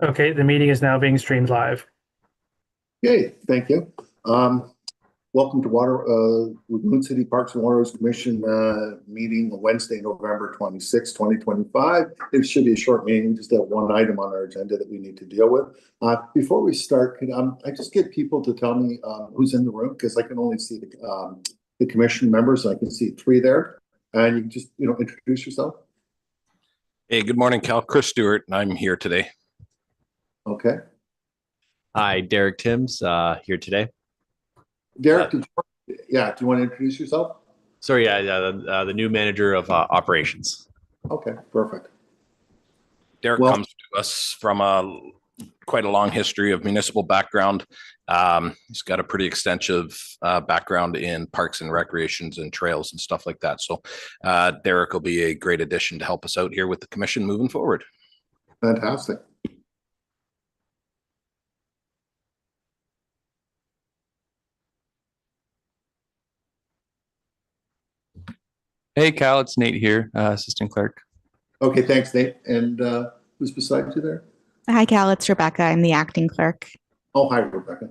Okay, the meeting is now being streamed live. Okay, thank you. Welcome to Lagoon City Parks and Waterways Commission meeting Wednesday, November 26, 2025. It should be a short meeting. We just have one item on our agenda that we need to deal with. Before we start, could I just get people to tell me who's in the room? Because I can only see the commission members. I can see three there. And you can just, introduce yourself. Hey, good morning, Cal. Chris Stewart, and I'm here today. Okay. Hi, Derek Timms, here today. Derek, do you want to introduce yourself? Sorry, the new manager of operations. Okay, perfect. Derek comes to us from quite a long history of municipal background. He's got a pretty extensive background in parks and recreations and trails and stuff like that. So Derek will be a great addition to help us out here with the commission moving forward. Fantastic. Hey, Cal, it's Nate here, assistant clerk. Okay, thanks, Nate. And who's beside you there? Hi, Cal. It's Rebecca. I'm the acting clerk. Oh, hi, Rebecca.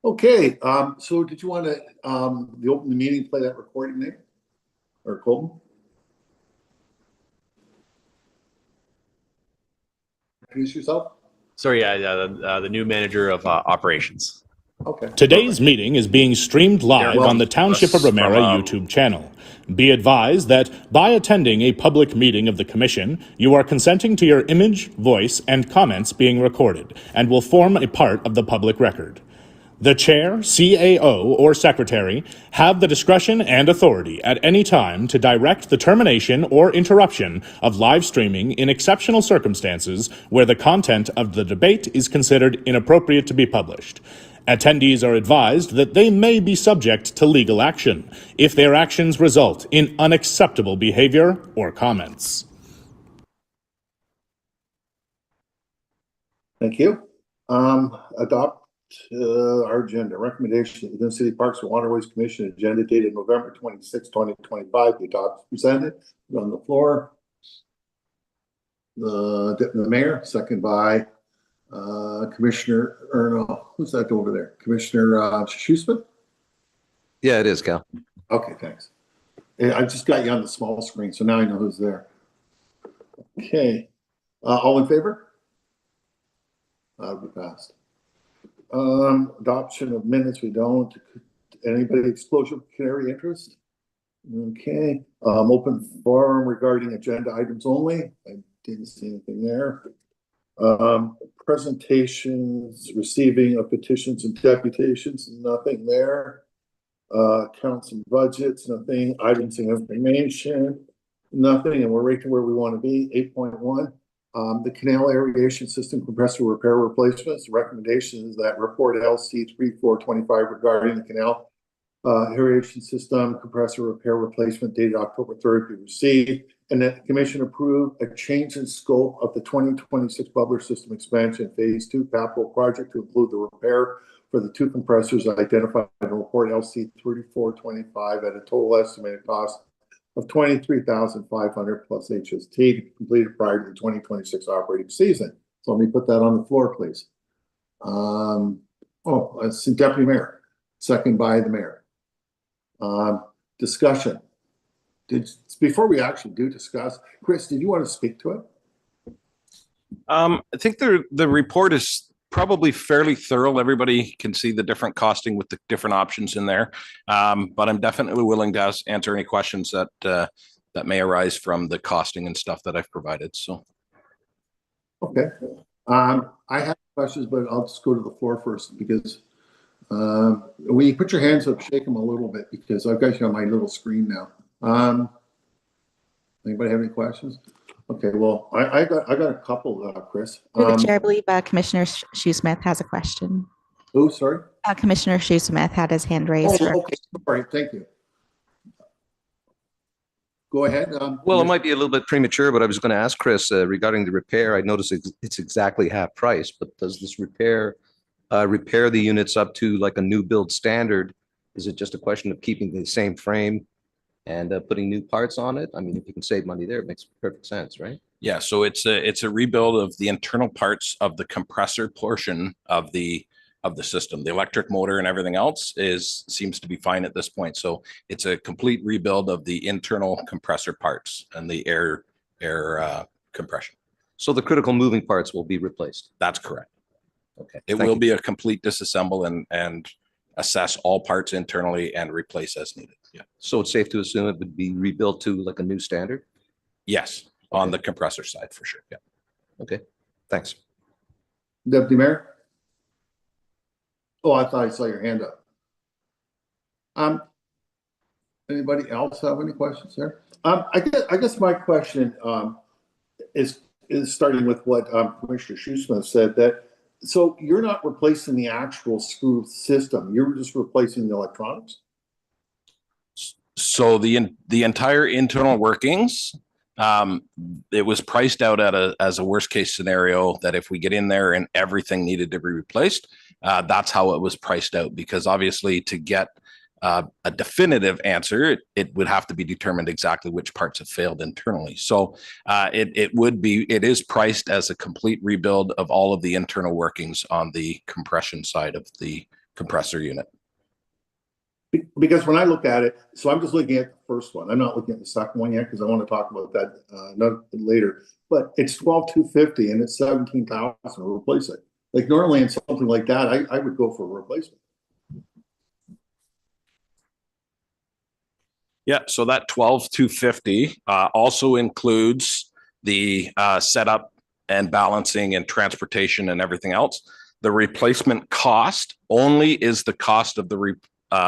Okay, so did you want to open the meeting, play that recording, Nate? Or Colton? Introduce yourself. Sorry, the new manager of operations. Okay. Today's meeting is being streamed live on the Township of Ramara YouTube channel. Be advised that by attending a public meeting of the Commission, you are consenting to your image, voice, and comments being recorded and will form a part of the public record. The Chair, CAO, or Secretary have the discretion and authority at any time to direct the termination or interruption of live streaming in exceptional circumstances where the content of the debate is considered inappropriate to be published. Attendees are advised that they may be subject to legal action if their actions result in unacceptable behavior or comments. Thank you. Adopt our agenda. Recommendation of the Lagoon City Parks and Waterways Commission agenda dated November 26, 2025. The adopt presented on the floor. The mayor, second by Commissioner, or no, who's that over there? Commissioner Schussman? Yeah, it is, Cal. Okay, thanks. I just got you on the small screen, so now I know who's there. Okay. All in favor? That'll be passed. Adoption of minutes, we don't. Anybody exclusionary interest? Okay. Open forum regarding agenda items only. I didn't see anything there. Presentations, receiving of petitions and deputations, nothing there. Accounts and budgets, nothing. Items and information, nothing. And we're right to where we want to be. 8.1. The canal aeration system compressor repair replacements. The recommendation is that report LC 3425 regarding the canal aeration system compressor repair replacement dated October 3rd be received, and that the commission approve a change in scope of the 2026 bubbler system expansion phase 2 capital project to include the repair for the two compressors identified in report LC 3425 at a total estimated cost of $23,500 plus HST to be completed prior to the 2026 operating season. So let me put that on the floor, please. It's the deputy mayor, second by the mayor. Discussion. Before we actually do discuss, Chris, did you want to speak to it? I think the report is probably fairly thorough. Everybody can see the different costing with the different options in there. But I'm definitely willing to answer any questions that may arise from the costing and stuff that I've provided. So, okay. I have questions, but I'll just go to the floor first because will you put your hands up, shake them a little bit because I've got you on my little screen now. Anybody have any questions? Okay, well, I got a couple, Chris. Through the chair, I believe Commissioner Shoesmith has a question. Oh, sorry? Commissioner Shoesmith had his hand raised. Okay, sorry, thank you. Go ahead. Well, it might be a little bit premature, but I was going to ask Chris regarding the repair. I noticed it's exactly half price, but does this repair the units up to like a new build standard? Is it just a question of keeping the same frame and putting new parts on it? I mean, if you can save money there, it makes perfect sense, right? Yeah, so it's a rebuild of the internal parts of the compressor portion of the system. The electric motor and everything else seems to be fine at this point. So it's a complete rebuild of the internal compressor parts and the air compression. So the critical moving parts will be replaced. That's correct. Okay. It Thank will you. be a complete disassemble and assess all parts internally and replace as needed. Yeah. So it's safe to assume it would be rebuilt to like a new standard? Yes, on the compressor side for sure. Yeah. Okay, thanks. Deputy Mayor? Oh, I thought I saw your hand up. Anybody else have any questions there? I guess my question is starting with what Commissioner Shoesmith said, that so you're not replacing the actual screw system, you're just replacing the electronics? So the entire internal workings, it was priced out as a worst case scenario that if we get in there and everything needed to be replaced, that's how it was priced out, because obviously to get a definitive answer, it would have to be determined exactly which parts have failed internally. So it is priced as a complete rebuild of all of the internal workings on the compression side of the compressor unit. Because when I look at it, so I'm just looking at the first one. I'm not looking at the second one yet because I want to talk about that later. But it's $12,250 and it's $17,000 to replace it. Like normally in something like that, I would go for a replacement. Yeah, so that $12,250 also includes the setup and balancing and transportation and everything else. The replacement cost only is the cost of the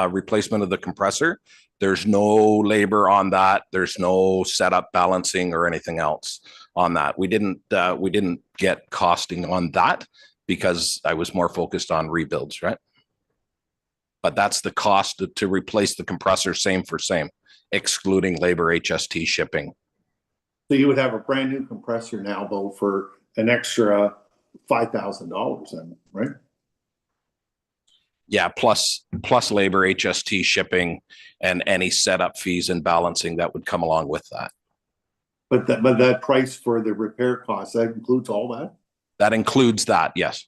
replacement of the compressor. There's no labor on that. There's no setup, balancing, or anything else on that. We didn't get costing on that because I was more focused on rebuilds, right? But that's the cost to replace the compressor, same for same, excluding labor, HST, shipping. So you would have a brand new compressor now, though, for an extra $5,000 then, right? Yeah, plus labor, HST, shipping, and any setup fees and balancing that would come along with that. But that price for the repair costs, that includes all that? That includes that, yes.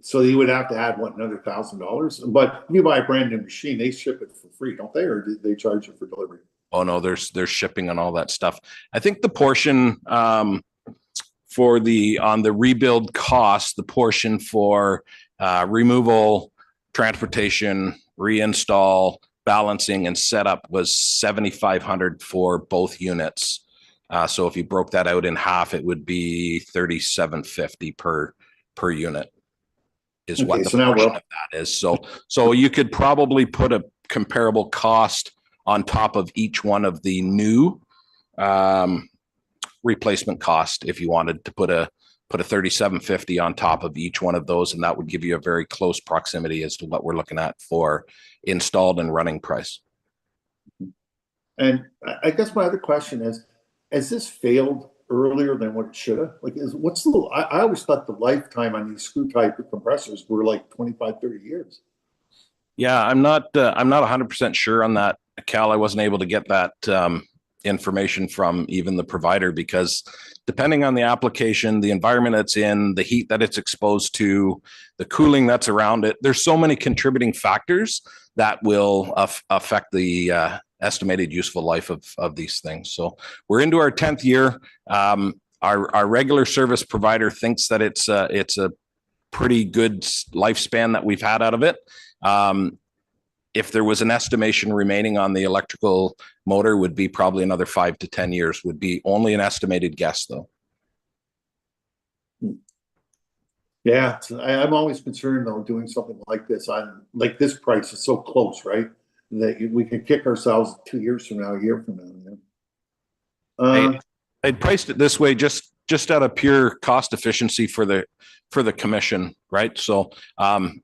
So you would have to add another $1,000. But if you buy a brand new machine, they ship it for free, don't they? Or do they charge you for delivery? Oh no, there's shipping and all that stuff. I think the portion for on the rebuild cost, the portion for removal, transportation, reinstall, balancing, and setup was $7,500 for both units. So if you broke that out in half, it would be $3,750 per unit. Is what the portion of that is. So you could probably put a comparable cost on top of each one of the new replacement cost if you wanted to put a $3,750 on top of each one of those, and that would give you a very close proximity as to what we're looking at for installed and running price. And I guess my other question is, has this failed earlier than what it should have? Like, I always thought the lifetime on these screw type compressors were like 25, 30 years. Yeah, I'm not 100% sure on that, Cal. I wasn't able to get that information from even the provider, because depending on the application, the environment it's in, the heat that it's exposed to, the cooling that's around it, there's so many contributing factors that will affect the estimated useful life of these things. So we're into our 10th year. Our regular service provider thinks that it's a pretty good lifespan that we've had out of it. If there was an estimation remaining on the electrical motor, would be probably another 5 to 10 years, would be only an estimated guess though. Yeah, I'm always concerned though, doing something like this on like this price is so close, right? That we could kick ourselves 2 years from now, a year from now. I'd priced it this way just out of pure cost efficiency for the commission, right? So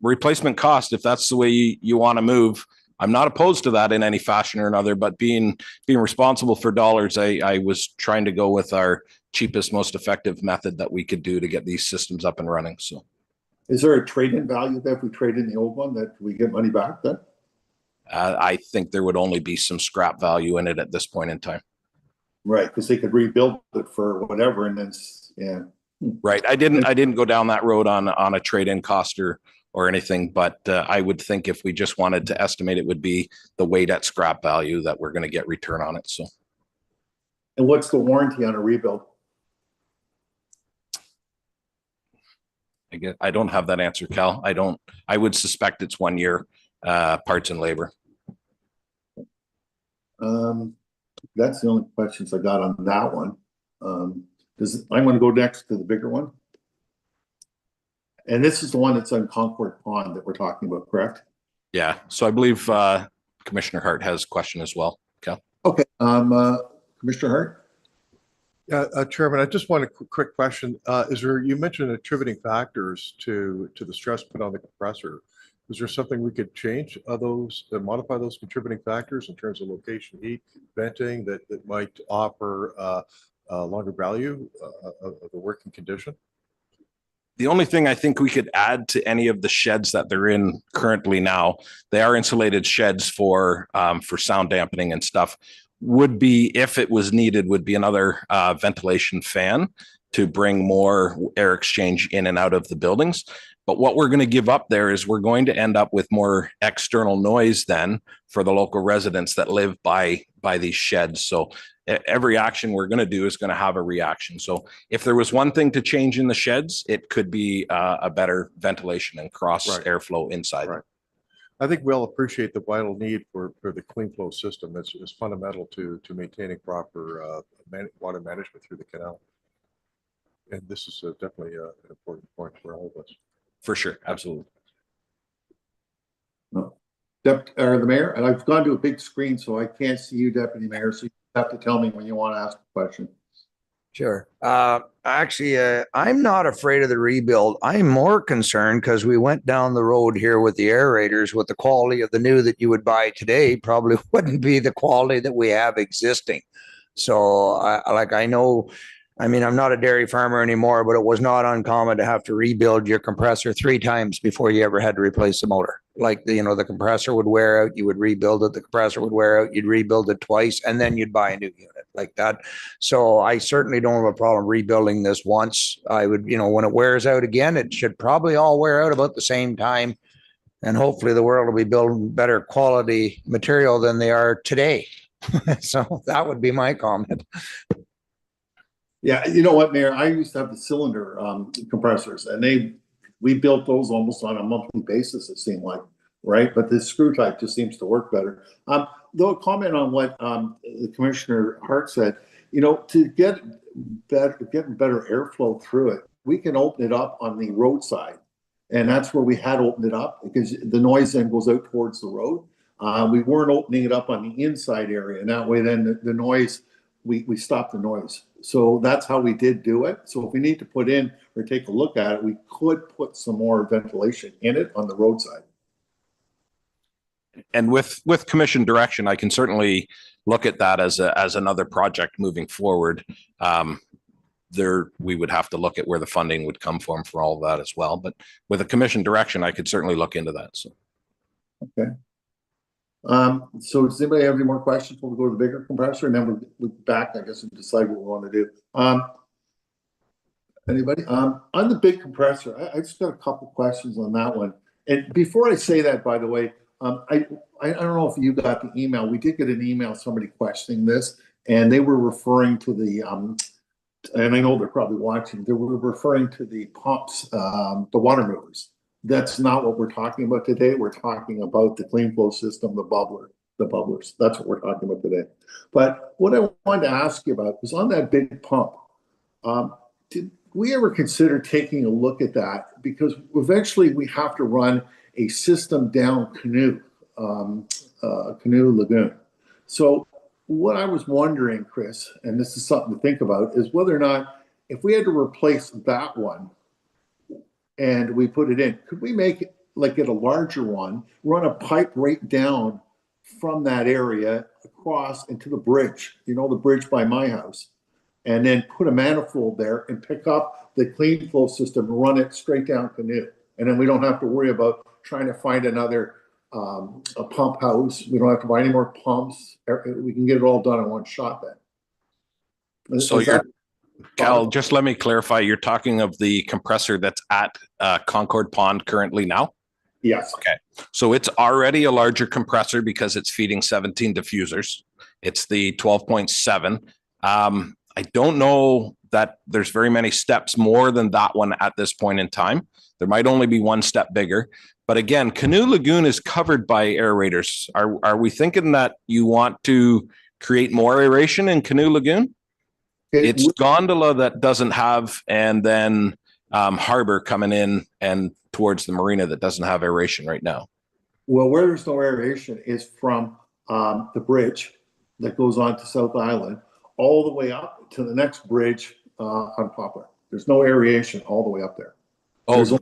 replacement cost, if that's the way you want to move, I'm not opposed to that in any fashion or another, but being responsible for dollars, I was trying to go with our cheapest, most effective method that we could do to get these systems up and running. So is there a trade-in value that if we trade in the old one that we get money back then? I think there would only be some scrap value in it at this point in time. Right, because they could rebuild it for whatever and then, yeah. Right. I didn't go down that road on a trade-in cost or anything, but I would think if we just wanted to estimate, it would be the weight at scrap value that we're going to get return on it. So. And what's the warranty on a rebuild? I don't have that answer, Cal. I would suspect it's 1 year, parts and labor. That's the only questions I got on that one. I'm going to go next to the bigger one. And this is the one that's on Concord Pond that we're talking about, correct? Yeah. So I believe Commissioner Hart has a question as well. Cal. Okay. Commissioner Hart? Yeah, Chairman, I just want a quick question. You mentioned attributing factors to the stress put on the compressor. Is there something we could change modify those contributing factors in terms of location, heat, venting that might offer a longer value of the working condition? The only thing I think we could add to any of the sheds that they're in currently now, they are insulated sheds for sound dampening and stuff, would be, if it was needed, would be another ventilation fan to bring more air exchange in and out of the buildings. But what we're going to give up there is we're going to end up with more external noise then for the local residents that live by these sheds. So every action we're going to do is going to have a reaction. So if there was one thing to change in the sheds, it could be a better ventilation and cross airflow inside. Right. I think we all appreciate the vital need for the clean flow system. It's fundamental to maintaining proper water management through the canal. And this is definitely an important point for all of us. For sure. Absolutely. No. The mayor, and I've gone to a big screen, so I can't see you, Deputy Mayor. So you have to tell me when you want to ask a question. Sure. Actually, I'm not afraid of the rebuild. I'm more concerned because we went down the road here with the aerators with the quality of the new that you would buy today probably wouldn't be the quality that we have existing. So I know, I mean, I'm not a dairy farmer anymore, but it was not uncommon to have to rebuild your compressor 3 times before you ever had to replace the motor. Like, the compressor would wear out, you would rebuild it, the compressor would wear out, you'd rebuild it twice, and then you'd buy a new unit like that. So I certainly don't have a problem rebuilding this once. I would, when it wears out again, it should probably all wear out about the same time. And hopefully the world will be building better quality material than they are today. So that would be my comment. Yeah, you know what, Mayor? I used to have the cylinder compressors, and we built those almost on a monthly basis, it seemed like, right? But the screw type just seems to work better. Though, a comment on what the Commissioner Hart said, to get better airflow through it, we can open it up on the roadside, and that's where we had opened it up because the noise then goes out towards the road. We weren't opening it up on the inside area, and that way then the noise, we stopped the noise. So that's how we did do it. So if we need to put in or take a look at it, we could put some more ventilation in it on the roadside. And with commission direction, I can certainly look at that as another project moving forward. We would have to look at where the funding would come from for all of that as well. But with a commission direction, I could certainly look into that. So. Okay. So does anybody have any more questions before we go to the bigger compressor, and then we'll back, I guess, and decide what we want to do. Anybody? On the big compressor, I just got a couple questions on that one. And before I say that, by the way, I don't know if you got the email. We did get an email, somebody questioning this, and they were referring to the, and I know they're probably watching, they were referring to the pumps, the water movers. That's not what we're talking about today. We're talking about the clean flow system, the bubblers. That's what we're talking about today. But what I wanted to ask you about was on that big pump. Did we ever consider taking a look at that? Because eventually we have to run a system down Canoe Lagoon. So what I was wondering, Chris, and this is something to think about, is whether or not if we had to replace that one, and we put it in, could we make it like get a larger one, run a pipe right down from that area across into the bridge, the bridge by my house, and then put a manifold there and pick up the clean flow system and run it straight down Canoe. And then we don't have to worry about trying to find another a pump house. We don't have to buy any more pumps. We can get it all done in one shot then. So Is you're, that- Cal, just let me clarify, you're talking of the compressor that's at Concord Pond currently now? Yes. Okay, so it's already a larger compressor because it's feeding 17 diffusers. It's the 12.7. I don't know that there's very many steps more than that one at this point in time. There might only be one step bigger. But again, Canoe Lagoon is covered by aerators. Are we thinking that you want to create more aeration in Canoe Lagoon? Okay, It's gondola that doesn't have, and then harbor coming in and towards the marina that doesn't have aeration right now. well, where there's no aeration is from the bridge that goes on to South Island all the way up to the next bridge on Poplar. There's no aeration all the way up there. Oh,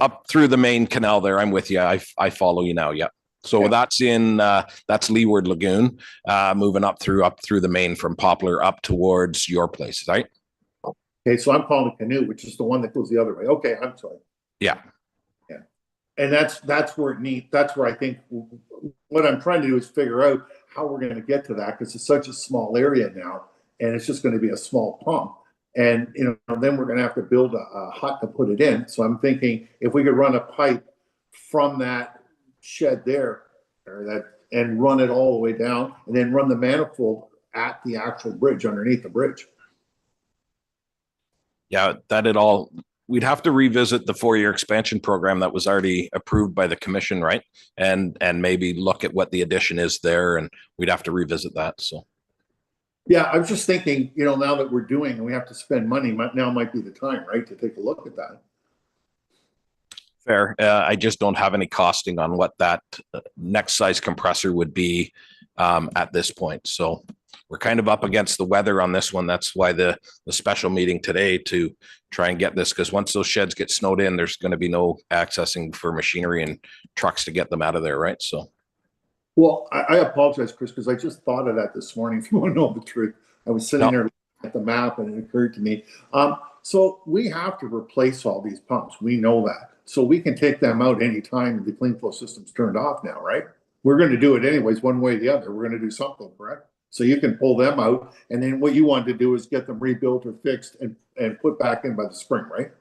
up through the main canal there. I'm with you. I follow you now. Yep. So Yeah. that's Leeward Lagoon, moving up through the main from Poplar up towards your place, right? Okay, so I'm calling it Canoe, which is the one that goes the other way. Okay, I'm sorry. Yeah. Yeah. And that's where it needs, that's where I think what I'm trying to do is figure out how we're going to get to that, because it's such a small area now and it's just going to be a small pump. And, then we're going to have to build a hut to put it in. So I'm thinking if we could run a pipe from that shed there and run it all the way down and then run the manifold at the actual bridge underneath the bridge. Yeah, we'd have to revisit the 4-year expansion program that was already approved by the commission, right? And maybe look at what the addition is there, and we'd have to revisit that. So. Yeah, I was just thinking, now that we're doing and we have to spend money, now might be the time, right, to take a look at that. Fair. I just don't have any costing on what that next size compressor would be at this point. So we're kind of up against the weather on this one. That's why the special meeting today to try and get this, because once those sheds get snowed in, there's going to be no accessing for machinery and trucks to get them out of there, right? So. Well, I apologize, Chris, because I just thought of that this morning. If you want to know the truth, I was sitting there at the map and it occurred to me. So we have to replace all these pumps. We know that. So we can take them out anytime the clean flow system's turned off now, right? We're going to do it anyways, one way or the other. We're going to do something, correct? So you can pull them out. And then what you want to do is get them rebuilt or fixed and put back in by the spring, right?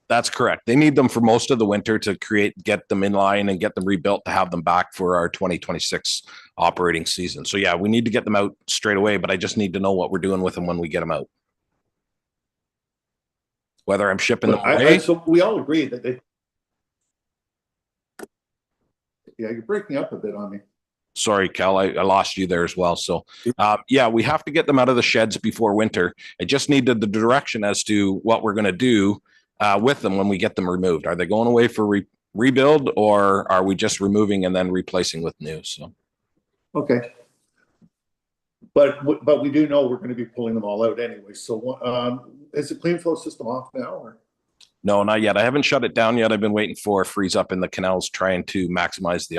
That's correct. They need them for most of the winter to get them in line and get them rebuilt to have them back for our 2026 operating season. So yeah, we need to get them out straight away, but I just need to know what we're doing with them when we get them out. Whether I'm shipping them away. So we all agree that yeah, you're breaking up a bit on me. Sorry, Cal, I lost you there as well. So yeah, we have to get them out of the sheds before winter. I just needed the direction as to what we're going to do with them when we get them removed. Are they going away for rebuild, or are we just removing and then replacing with new? So, okay, but we do know we're going to be pulling them all out anyway. So, is the clean flow system off now, or? No, not yet. I haven't shut it down yet. I've been waiting for a freeze up in the canals, trying to maximize the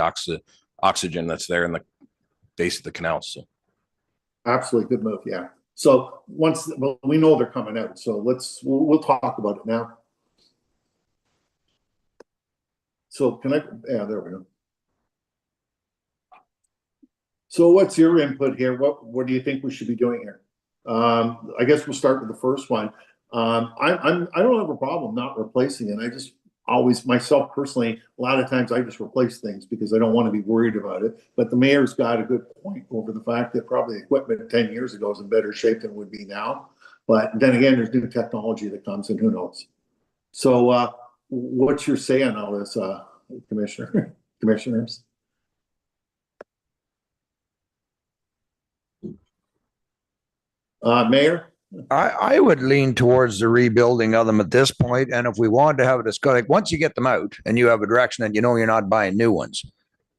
oxygen that's there in the base of the canals. So, absolutely good move. Yeah. So we know they're coming out. So we'll talk about it now. So yeah, there we go. So what's your input here? What do you think we should be doing here? I guess we'll start with the first one. I don't have a problem not replacing it. I just always, myself personally, a lot of times I just replace things because I don't want to be worried about it. But the mayor's got a good point over the fact that probably equipment 10 years ago is in better shape than it would be now. But then again, there's new technology that comes in, who knows? So what's your say on all this, commissioners? Mayor? I would lean towards the rebuilding of them at this point. And if we wanted to have a discussion, like once you get them out and you have a direction that you're not buying new ones.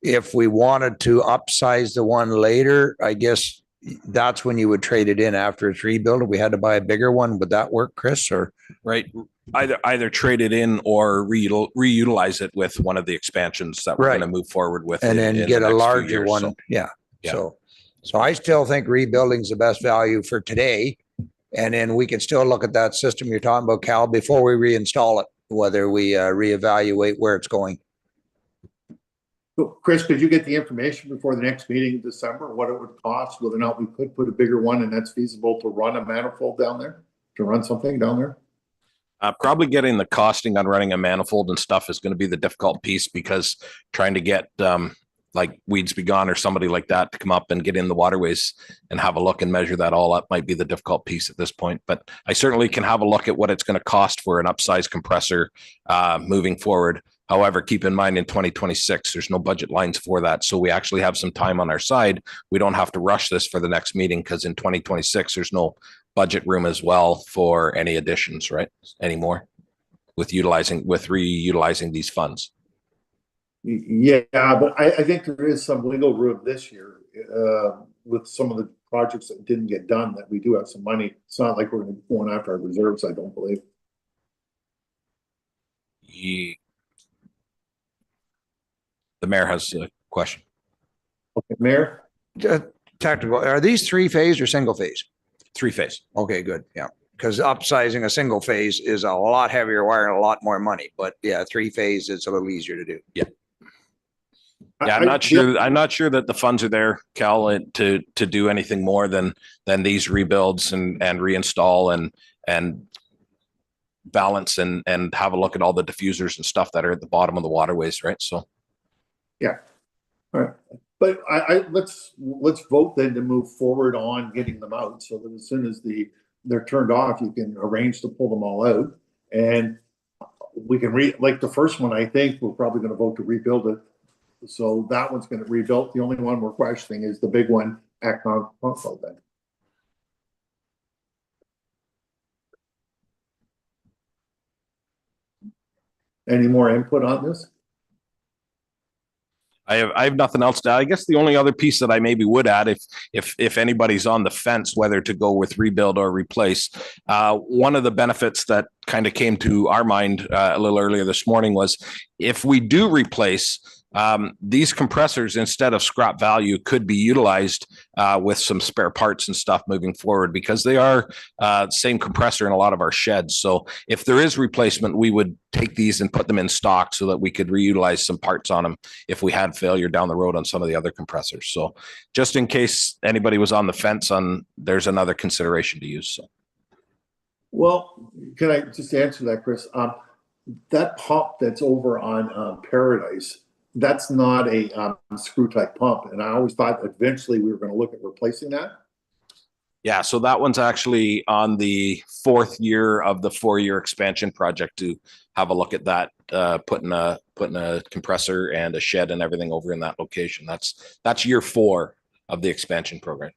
If we wanted to upsize the one later, I guess that's when you would trade it in after it's rebuilt. If we had to buy a bigger one, would that work, Chris? Or right, either trade it in or reutilize it with one of the expansions that we're going to move forward with, and then get a larger one. So, yeah. So I still think rebuilding is the best value for today. And then we can still look at that system you're talking about, Cal, before we reinstall it, whether we reevaluate where it's going. So Chris, could you get the information before the next meeting in December, what it would cost, whether or not we could put a bigger one and that's feasible to run a manifold down there, to run something down there? Probably getting the costing on running a manifold and stuff is going to be the difficult piece, because trying to get like Weeds Be Gone or somebody like that to come up and get in the waterways and have a look and measure that all up might be the difficult piece at this point. But I certainly can have a look at what it's going to cost for an upsize compressor moving forward. However, keep in mind in 2026, there's no budget lines for that. So we actually have some time on our side. We don't have to rush this for the next meeting, because in 2026, there's no budget room as well for any additions, right? Anymore with reutilizing these funds. Yeah, but I think there is some wiggle room this year with some of the projects that didn't get done, that we do have some money. It's not like we're going after our reserves, I don't believe. The mayor has a question. Okay, Mayor? Tactical, are these 3-phase or single phase? 3-phase. Okay, good. Yeah. Because upsizing a single phase is a lot heavier wire and a lot more money. But yeah, 3-phase is a little easier to do. Yeah. Yeah, I'm not sure that the funds are there, Cal, to do anything more than these rebuilds and reinstall and balance and have a look at all the diffusers and stuff that are at the bottom of the waterways, right? So yeah. All right. But let's vote then to move forward on getting them out, so that as soon as they're turned off, you can arrange to pull them all out, and we can like the first one. I think we're probably going to vote to rebuild it, so that one's going to rebuild. The only one we're questioning is the big one at Concord then. Any more input on this? I have nothing else to add. I guess the only other piece that I maybe would add, if anybody's on the fence whether to go with rebuild or replace, one of the benefits that kind of came to our mind a little earlier this morning was, if we do replace, these compressors, instead of scrap value, could be utilized with some spare parts and stuff moving forward, because they are same compressor in a lot of our sheds. So if there is replacement, we would take these and put them in stock so that we could reutilize some parts on them if we had failure down the road on some of the other compressors. So just in case anybody was on the fence, there's another consideration to use. So. Well, can I just answer that, Chris? That pump that's over on Paradise, that's not a screw type pump. And I always thought eventually we were going to look at replacing that. Yeah, so that one's actually on the 4th year of the 4-year expansion project to have a look at that, putting a compressor and a shed and everything over in that location. That's year 4 of the expansion program.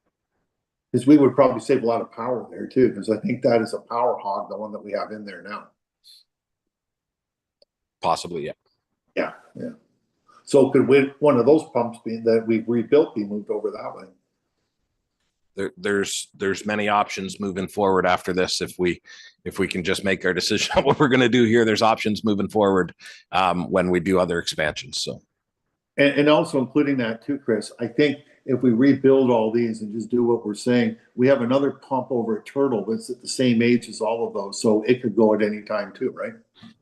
Because we would probably save a lot of power there too, because I think that is a power hog, the one that we have in there now. Possibly, yeah. Yeah, yeah. So could one of those pumps that we've rebuilt be moved over that way? There's many options moving forward after this. If we can just make our decision on what we're going to do here, there's options moving forward when we do other expansions. So, and also including that too, Chris, I think if we rebuild all these and just do what we're saying, we have another pump over at Turtle that's at the same age as all of those, so it could go at any time too, right?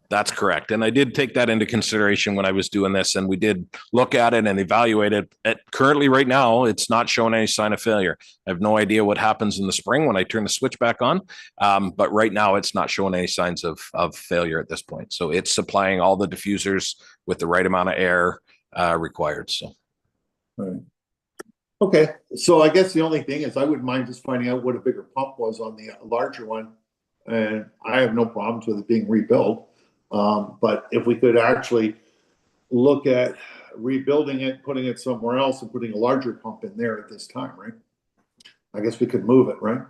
That's correct. And I did take that into consideration when I was doing this, and we did look at it and evaluate it. Currently, right now, it's not showing any sign of failure. I have no idea what happens in the spring when I turn the switch back on. But right now, it's not showing any signs of failure at this point. So it's supplying all the diffusers with the right amount of air required. So. All right. Okay. So I guess the only thing is I wouldn't mind just finding out what a bigger pump was on the larger one. And I have no problems with it being rebuilt. But if we could actually look at rebuilding it, putting it somewhere else and putting a larger pump in there at this time, right? I guess we could move it, right?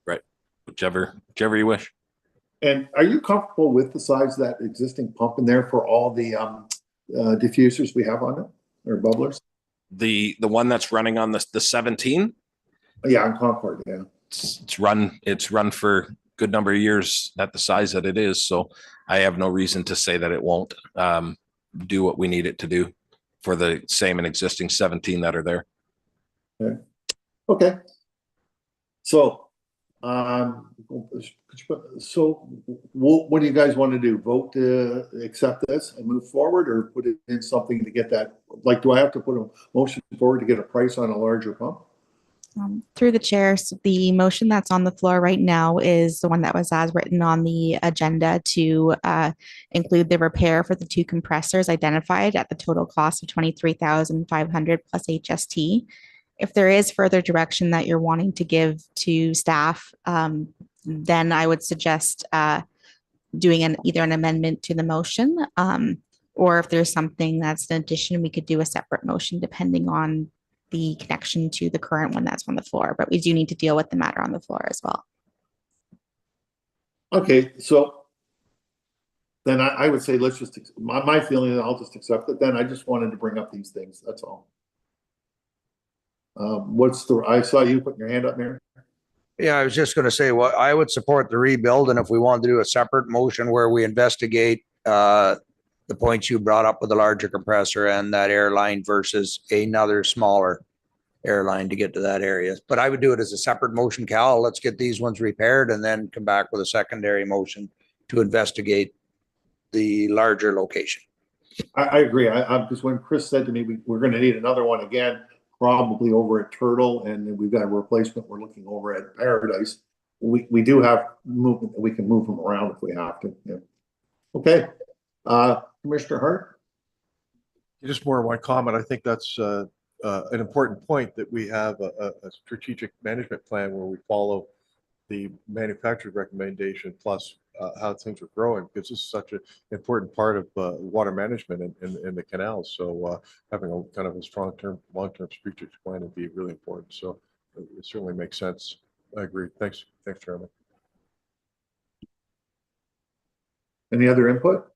Right. Whichever you wish. And are you comfortable with the size of that existing pump in there for all the diffusers we have on it, or bubblers? The one that's running on the 17? Yeah, on Concord, yeah. It's run for good number of years at the size that it is. So I have no reason to say that it won't do what we need it to do for the same and existing 17 that are there. Okay. So So what do you guys want to do? Vote to accept this and move forward, or put it in something to get that? Like, do I have to put a motion forward to get a price on a larger pump? Through the chair, so the motion that's on the floor right now is the one that was as written on the agenda to include the repair for the two compressors identified at the total cost of 23,500 plus HST. If there is further direction that you're wanting to give to staff, then I would suggest doing either an amendment to the motion, or if there's something that's an addition, we could do a separate motion depending on the connection to the current one that's on the floor. But we do need to deal with the matter on the floor as well. Okay, so then I would say let's just, my feeling is I'll just accept it. Then I just wanted to bring up these things, that's all. I saw you putting your hand up, Mayor. Yeah, I was just going to say, well, I would support the rebuild, and if we wanted to do a separate motion where we investigate the points you brought up with the larger compressor and that airline versus another smaller airline to get to that area. But I would do it as a separate motion, Cal. Let's get these ones repaired and then come back with a secondary motion to investigate the larger location. I agree. Because when Chris said to me, we're going to need another one again, probably over at Turtle, and we've got a replacement we're looking over at Paradise. We do have movement. We can move them around if we have to. Yeah. Okay. Commissioner Hart? Just more one comment. I think that's an important point, that we have a strategic management plan where we follow the manufactured recommendation plus how things are growing, because this is such an important part of water management in the canals. So having a kind of a strong long-term strategic plan would be really important. So it certainly makes sense. I agree. Thanks, Chairman. Any other input?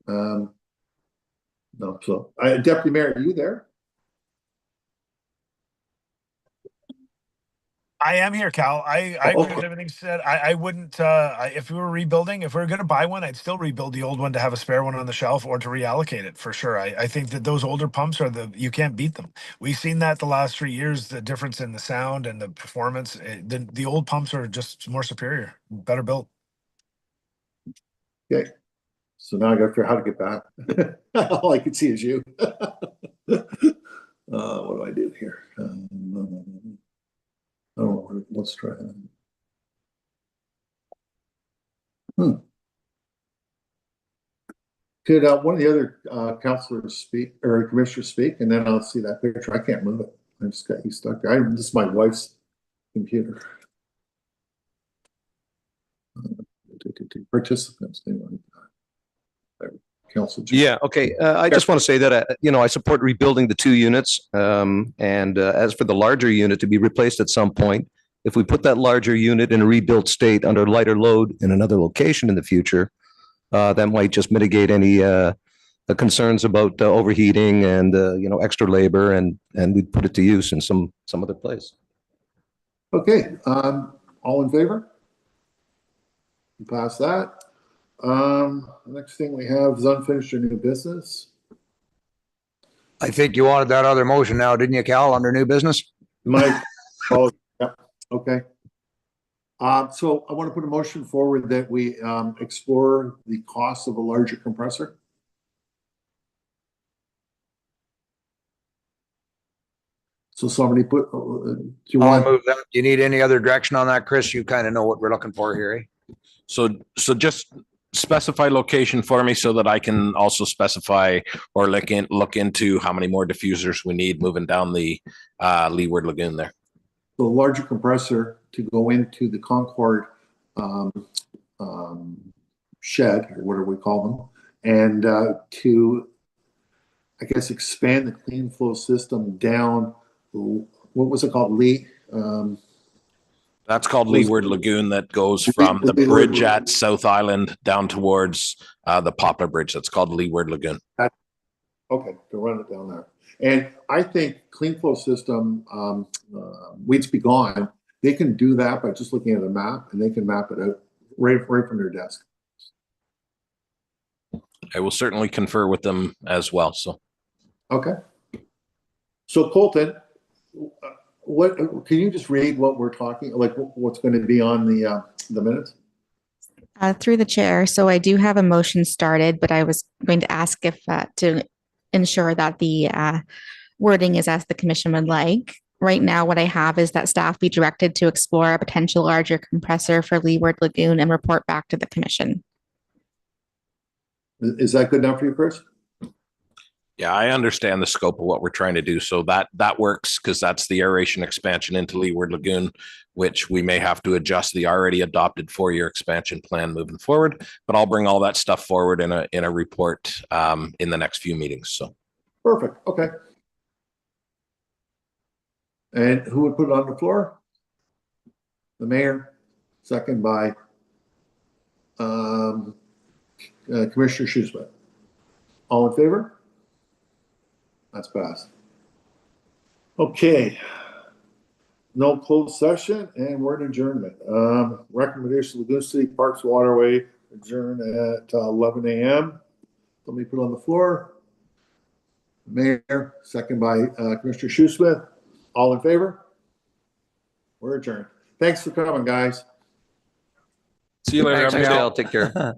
No. So, Deputy Mayor, are you there? I am here, Cal. I agree with everything said. I wouldn't, if we were rebuilding, if we were going to buy one, I'd still rebuild the old one to have a spare one on the shelf or to reallocate it for sure. I think that those older pumps you can't beat them. We've seen that the last 3 years, the difference in the sound and the performance. The old pumps are just more superior, better built. Okay. So now I got to figure out how to get back. All I can see is you. What do I do here? Oh, let's try that. Could one of the other councilors speak, or commissioners speak, and then I'll see that picture. I can't move it. I just got you stuck there. This is my wife's computer. Participants, they want council. Yeah, okay. I just want to say that, I support rebuilding the 2 units. And as for the larger unit to be replaced at some point, if we put that larger unit in a rebuilt state under lighter load in another location in the future, that might just mitigate any concerns about overheating and, extra labor, and we'd put it to use in some other place. Okay, all in favor? Pass that. Next thing we have is unfinished or new business. I think you wanted that other motion now, didn't you, Cal, under new business? Mike. Oh, yeah. Okay. So I want to put a motion forward that we explore the cost of a larger compressor. So somebody put, do you I'll want? move that. Do you need any other direction on that, Chris? You kind of know what we're looking for here, eh? So just specify location for me so that I can also specify or look into how many more diffusers we need moving down the Leeward Lagoon there. The larger compressor to go into the Concord shed, or whatever we call them, and to, I guess, expand the clean flow system down. What was it called? Lee? That's called Leeward Lagoon, that goes from the bridge at South Island down towards the Poplar Bridge. That's called Leeward Lagoon. Okay, to run it down there. And I think clean flow system, Weeds Be Gone, they can do that by just looking at a map, and they can map it out right from their desk. I will certainly confer with them as well. So, okay. So Colton, what, can you just read what we're talking, like what's going to be on the minutes? Through the chair. So I do have a motion started, but I was going to ask if to ensure that the wording is as the commission would like. Right now, what I have is that staff be directed to explore a potential larger compressor for Leeward Lagoon and report back to the commission. Is that good enough for you, Chris? Yeah, I understand the scope of what we're trying to do. So that works because that's the aeration expansion into Leeward Lagoon, which we may have to adjust the already adopted 4-year expansion plan moving forward. But I'll bring all that stuff forward in a report in the next few meetings. So perfect. Okay. And who would put it on the floor? The mayor, second by Commissioner Shoesmith. All in favor? That's passed. Okay. No closed session, and we're in adjournment. Recommendation Lagoon City Parks Waterway adjourn at 11 a.m. Let me put it on the floor. Mayor, second by Commissioner Shoesmith. All in favor? We're adjourned. Thanks for coming, guys. see you later. Thanks, Dale. Take care.